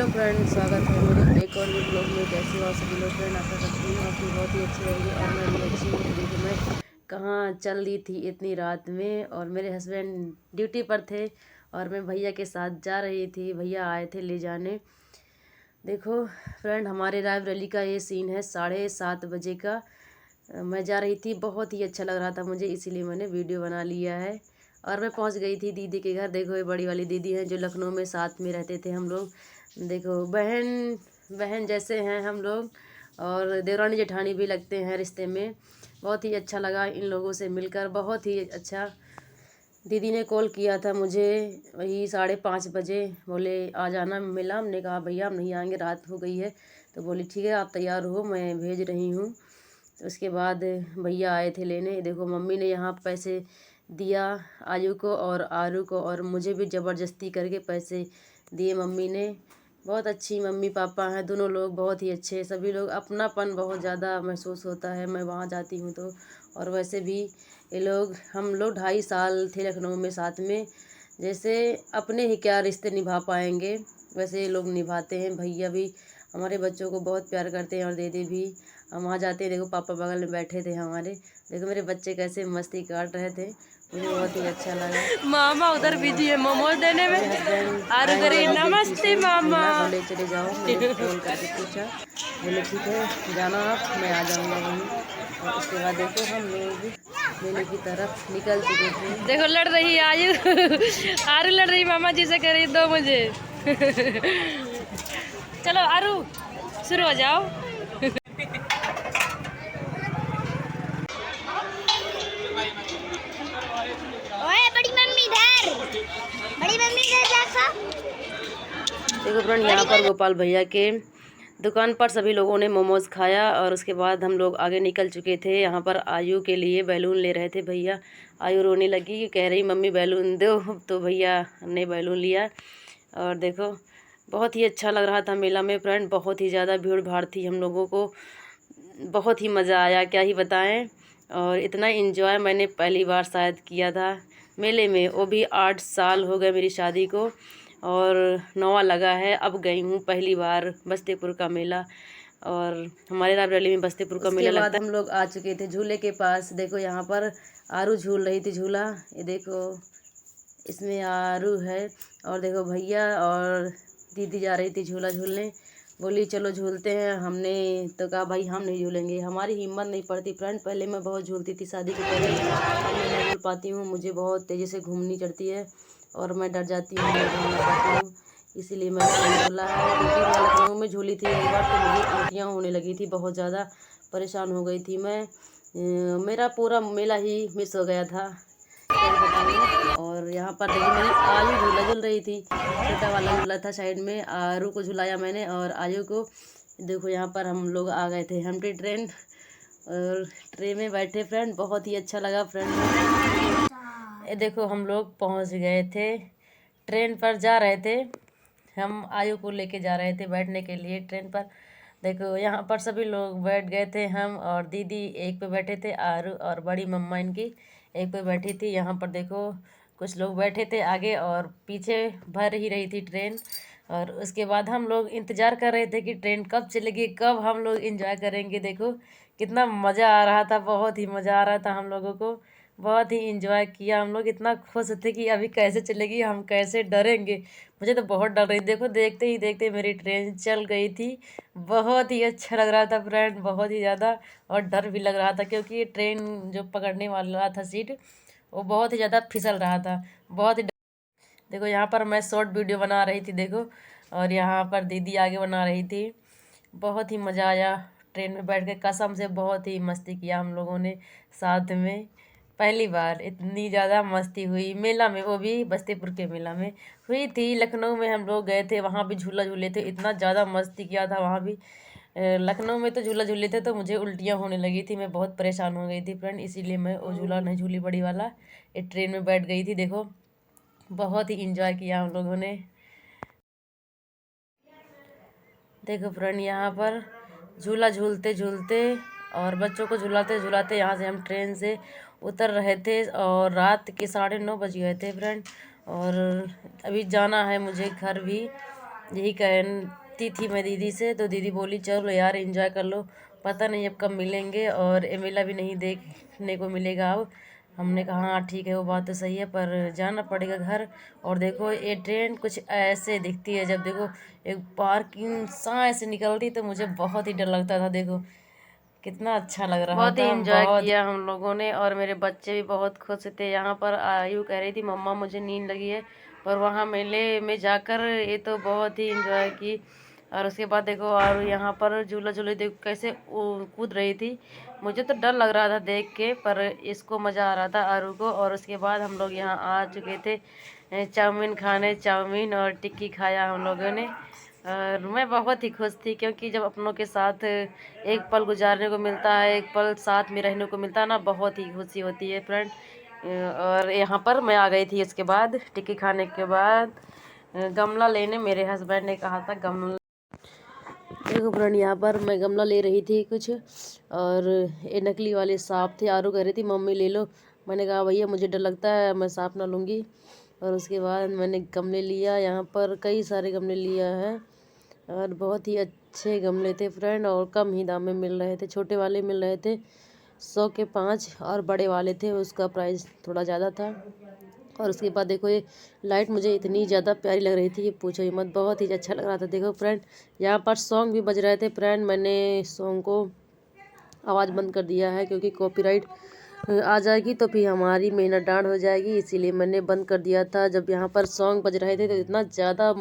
Hello friend, स्वागत है मेरे एक और ब्लॉग में। कैसे हो सभी लोग फ्रेंड? आशा करती हूँ आपकी बहुत ही अच्छी रहेगी और मैं भी अच्छी हूँ। देखो मैं कहाँ चल रही थी इतनी रात में, और मेरे हस्बैंड ड्यूटी पर थे और मैं भैया के साथ जा रही थी। भैया आए थे ले जाने। देखो फ्रेंड, हमारे रायबरेली का ये सीन है 7:30 बजे का। मैं जा रही थी, बहुत ही अच्छा लग रहा था मुझे, इसीलिए मैंने वीडियो बना लिया है। और मैं पहुंच गई थी दीदी के घर। देखो ये बड़ी वाली दीदी हैं जो लखनऊ में साथ में रहते थे हम लोग। देखो बहन बहन जैसे हैं हम लोग, और देवरानी जेठानी भी लगते हैं रिश्ते में। बहुत ही अच्छा लगा इन लोगों से मिलकर, बहुत ही अच्छा। दीदी ने कॉल किया था मुझे वही 5:30 बजे, बोले आ जाना मिला। हमने कहा भैया हम नहीं आएंगे, रात हो गई है। तो बोली ठीक है आप तैयार हो, मैं भेज रही हूँ। तो उसके बाद भैया आए थे लेने। देखो मम्मी ने यहाँ पैसे दिया आयु को और आरू को, और मुझे भी ज़बरदस्ती करके पैसे दिए मम्मी ने। बहुत अच्छी मम्मी पापा हैं दोनों लोग, बहुत ही अच्छे। सभी लोग, अपनापन बहुत ज़्यादा महसूस होता है मैं वहाँ जाती हूँ तो। और वैसे भी ये लोग, हम लोग 2.5 साल थे लखनऊ में साथ में। जैसे अपने ही क्या रिश्ते निभा पाएंगे, वैसे ये लोग निभाते हैं। भैया भी हमारे बच्चों को बहुत प्यार करते हैं और दीदी भी। हम वहाँ जाते हैं, देखो पापा बगल में बैठे थे हमारे। देखो मेरे बच्चे कैसे मस्ती काट रहे थे, मुझे बहुत ही अच्छा लगा। मामा उधर बिजी है मोमोज देने में। हस्बैंड आएंगे नमस्ते मामा, बोले चले जाओ। मैंने फोन करके पूछा, बोले ठीक है जाना आप, मैं आ जाऊँगा वहीं। और उसके बाद देखो हम लोग मेले की तरफ निकल चुके थे। देखो लड़ रही आयु आरू लड़ रही मामा जी से, कह रही दो मुझे चलो आरू शुरू हो जाओ। ओए बड़ी मम्मी इधर, बड़ी मम्मी इधर देखो। देखो फ्रेंड, यहाँ पर गोपाल भैया के दुकान पर सभी लोगों ने मोमोज खाया, और उसके बाद हम लोग आगे निकल चुके थे। यहाँ पर आयु के लिए बैलून ले रहे थे भैया। आयु रोने लगी, कह रही मम्मी बैलून दो, तो भैया ने बैलून लिया। और देखो बहुत ही अच्छा लग रहा था मेला में फ्रेंड, बहुत ही ज़्यादा भीड़ भाड़ थी। हम लोगों को बहुत ही मज़ा आया, क्या ही बताएं। और इतना एंजॉय मैंने पहली बार शायद किया था मेले में, वो भी 8 साल हो गए मेरी शादी को, और 9वां लगा है। अब गई हूँ पहली बार बस्तीपुर का मेला, और हमारे रायबरेली में बस्तीपुर का मेला लगता है। हम लोग आ चुके थे झूले के पास। देखो यहाँ पर आरू झूल रही थी झूला, ये देखो इसमें आरू है। और देखो भैया और दीदी जा रही थी झूला झूलने, बोली चलो झूलते हैं। हमने तो कहा भाई हम नहीं झूलेंगे, हमारी हिम्मत नहीं पड़ती फ्रेंड। पहले मैं बहुत झूलती थी शादी के पहले, अब मैं नहीं झूल पाती हूँ। मुझे बहुत तेज़ी से घूमनी चढ़ती है और मैं डर जाती हूँ, नहीं झूल पाती हूँ, इसीलिए मैंने नहीं झूला है। क्योंकि मैं लखनऊ में झूली थी एक बार, तो मुझे उल्टियाँ होने लगी थी, बहुत ज़्यादा परेशान हो गई थी मैं। मेरा पूरा मेला ही मिस हो गया था, क्या ही बताऊँ। और यहाँ पर देखिए मेरी आयु झूला झूल रही थी, छोटा वाला झूला था साइड में। आरू को झुलाया मैंने और आयु को। देखो यहाँ पर हम लोग आ गए थे हम्पटी ट्रेन, और ट्रेन में बैठे फ्रेंड, बहुत ही अच्छा लगा फ्रेंड। ये देखो हम लोग पहुँच गए थे, ट्रेन पर जा रहे थे। हम आयु को लेके जा रहे थे बैठने के लिए ट्रेन पर। देखो यहाँ पर सभी लोग बैठ गए थे, हम और दीदी एक पे बैठे थे, आरू और बड़ी मम्मा इनकी एक पे बैठी थी। यहाँ पर देखो कुछ लोग बैठे थे आगे, और पीछे भर ही रही थी ट्रेन। और उसके बाद हम लोग इंतज़ार कर रहे थे कि ट्रेन कब चलेगी, कब हम लोग इंजॉय करेंगे। देखो कितना मज़ा आ रहा था, बहुत ही मज़ा आ रहा था हम लोगों को, बहुत ही इंजॉय किया हम लोग। इतना खुश थे कि अभी कैसे चलेगी, हम कैसे डरेंगे। मुझे तो बहुत डर रही, देखो देखते ही देखते मेरी ट्रेन चल गई थी। बहुत ही अच्छा लग रहा था फ्रेंड, बहुत ही ज़्यादा। और डर भी लग रहा था, क्योंकि ये ट्रेन जो पकड़ने वाला था सीट, वो बहुत ही ज़्यादा फिसल रहा था, बहुत ही। देखो यहाँ पर मैं शॉर्ट वीडियो बना रही थी देखो, और यहाँ पर दीदी आगे बना रही थी। बहुत ही मज़ा आया ट्रेन में बैठ के, कसम से बहुत ही मस्ती किया हम लोगों ने साथ में। पहली बार इतनी ज़्यादा मस्ती हुई मेला में, वो भी बस्तीपुर के मेला में हुई थी। लखनऊ में हम लोग गए थे, वहाँ भी झूला झूले थे, इतना ज़्यादा मस्ती किया था वहाँ भी। लखनऊ में तो झूला झूले थे तो मुझे उल्टियाँ होने लगी थी, मैं बहुत परेशान हो गई थी फ्रेंड, इसीलिए मैं वो झूला नहीं झूली बड़ी वाला, ये ट्रेन में बैठ गई थी। देखो बहुत ही इंजॉय किया हम लोगों ने। देखो फ्रेंड यहाँ पर झूला झूलते झूलते और बच्चों को झुलाते झुलाते यहाँ से हम ट्रेन से उतर रहे थे, और रात के 9:30 बज गए थे फ्रेंड। और अभी जाना है मुझे घर भी, यही कहती थी मैं दीदी से, तो दीदी बोली चलो यार एंजॉय कर लो, पता नहीं अब कब मिलेंगे और ये मेला भी नहीं देखने को मिलेगा अब। हमने कहा हाँ ठीक है, वो बात तो सही है, पर जाना पड़ेगा घर। और देखो ये ट्रेन कुछ ऐसे दिखती है, जब देखो एक पार्किंग साए से निकलती तो मुझे बहुत ही डर लगता था। देखो कितना अच्छा लग रहा बहुत था। बहुत ही एंजॉय किया हम लोगों ने, और मेरे बच्चे भी बहुत खुश थे। यहाँ पर आयु कह रही थी मम्मा मुझे नींद लगी है, पर वहाँ मेले में जाकर ये तो बहुत ही एंजॉय की। और उसके बाद देखो और यहाँ पर झूला झूले देखो कैसे कूद रही थी। मुझे तो डर लग रहा था देख के, पर इसको मज़ा आ रहा था आरू को। और उसके बाद हम लोग यहाँ आ चुके थे चाउमीन खाने, चाउमीन और टिक्की खाया हम लोगों ने। और मैं बहुत ही खुश थी, क्योंकि जब अपनों के साथ एक पल गुजारने को मिलता है, एक पल साथ में रहने को मिलता है ना, बहुत ही खुशी होती है फ्रेंड। और यहाँ पर मैं आ गई थी इसके बाद टिक्की खाने के बाद गमला लेने। मेरे हस्बैंड ने कहा था गमला, देखो फ्रेंड यहाँ पर मैं गमला ले रही थी कुछ, और ये नकली वाले सांप थे। आरू कह रही थी मम्मी ले लो, मैंने कहा भैया मुझे डर लगता है, मैं सांप ना लूँगी। और उसके बाद मैंने गमले लिया, यहाँ पर कई सारे गमले लिया है, और बहुत ही अच्छे गमले थे फ्रेंड, और कम ही दाम में मिल रहे थे। छोटे वाले मिल रहे थे 100 के 5, और बड़े वाले थे उसका प्राइस थोड़ा ज़्यादा था। और उसके बाद देखो ये लाइट मुझे इतनी ज़्यादा प्यारी लग रही थी कि पूछो ही मत, बहुत ही अच्छा लग रहा था। देखो फ्रेंड यहाँ पर सॉन्ग भी बज रहे थे फ्रेंड, मैंने सॉन्ग को आवाज़ बंद कर दिया है क्योंकि कॉपीराइट आ जाएगी तो फिर हमारी मेहनत डांड हो जाएगी, इसीलिए मैंने बंद कर दिया था। जब यहाँ पर सॉन्ग बज रहे थे तो इतना ज़्यादा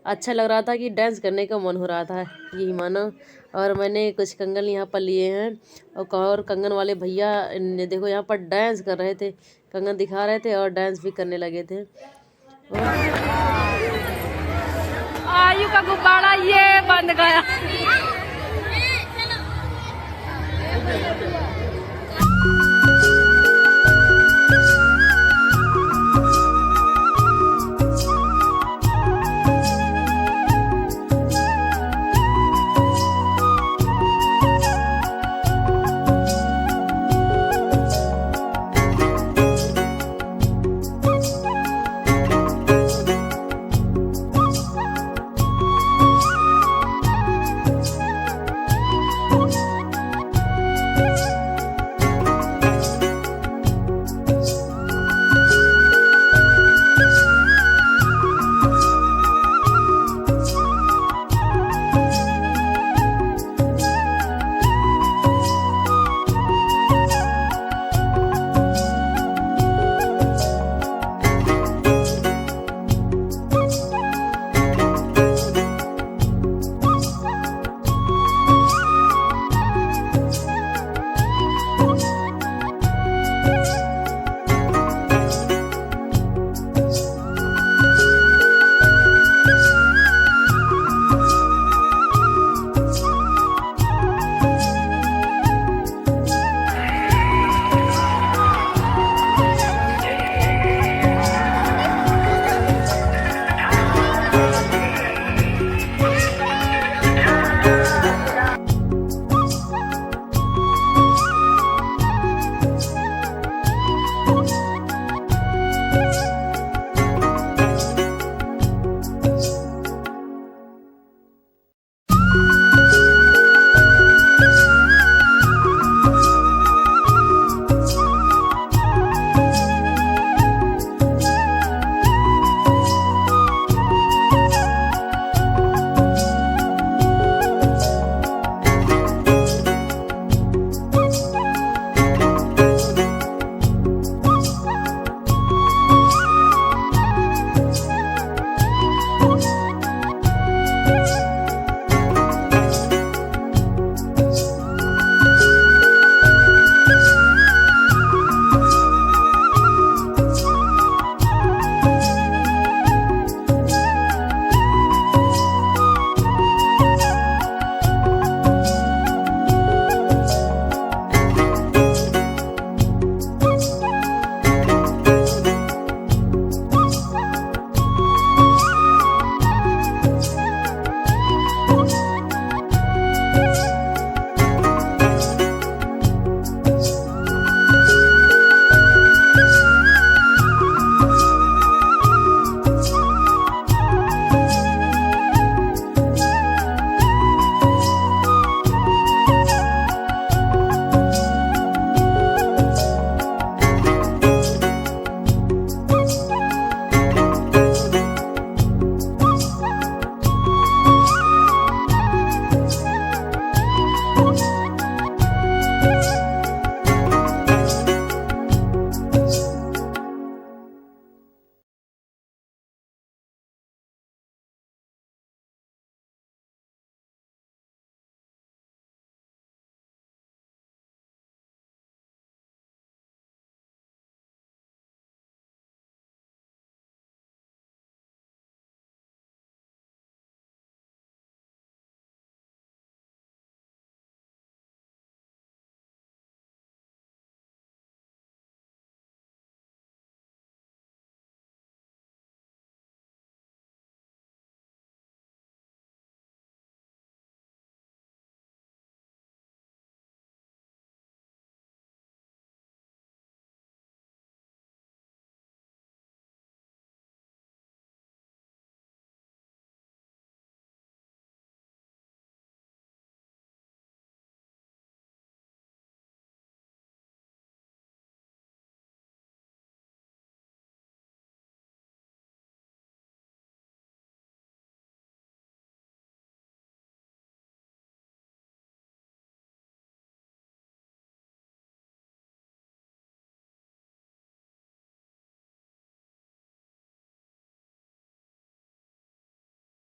अच्छा लग रहा था कि डांस करने का मन हो रहा था, यही मानो। और मैंने कुछ कंगन यहाँ पर लिए हैं, और कंगन वाले भैया ने देखो यहाँ पर डांस कर रहे थे, कंगन दिखा रहे थे और डांस भी करने लगे थे। आयु का गुब्बारा ये बंद गया।